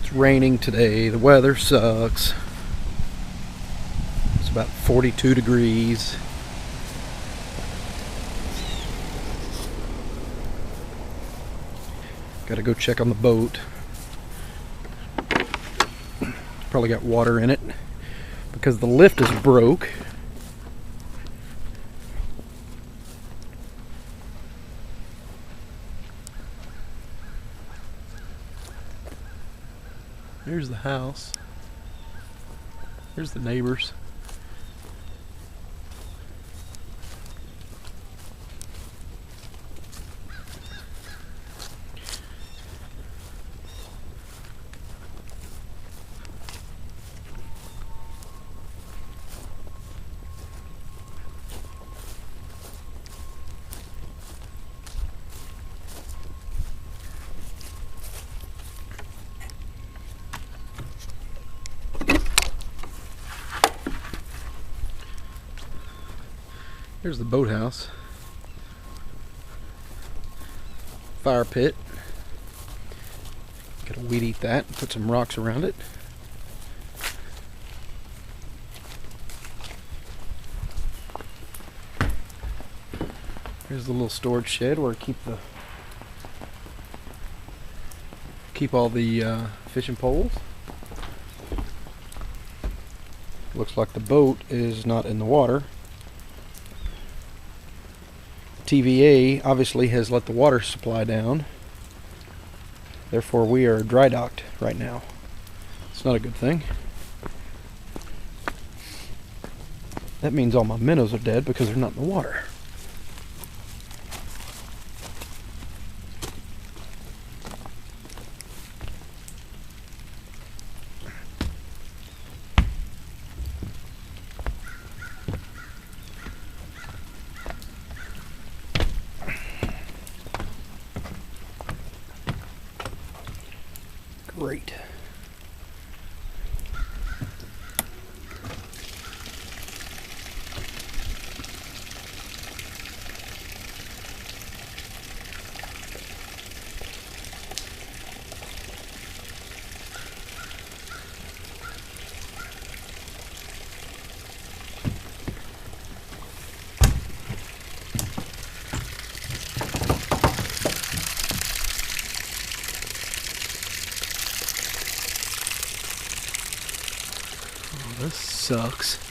It's raining today. The weather sucks. It's about 42 degrees. Gotta go check on the boat. Probably got water in it because the lift is broke. There's the house. There's the neighbors. Here's the boathouse. Fire pit. Gotta weed eat that and put some rocks around it. Here's the little storage shed where I keep all the fishing poles. Looks like the boat is not in the water. TVA obviously has let the water supply down. Therefore we are dry docked right now. It's not a good thing. That means all my minnows are dead because they're not in the water. Great. This sucks.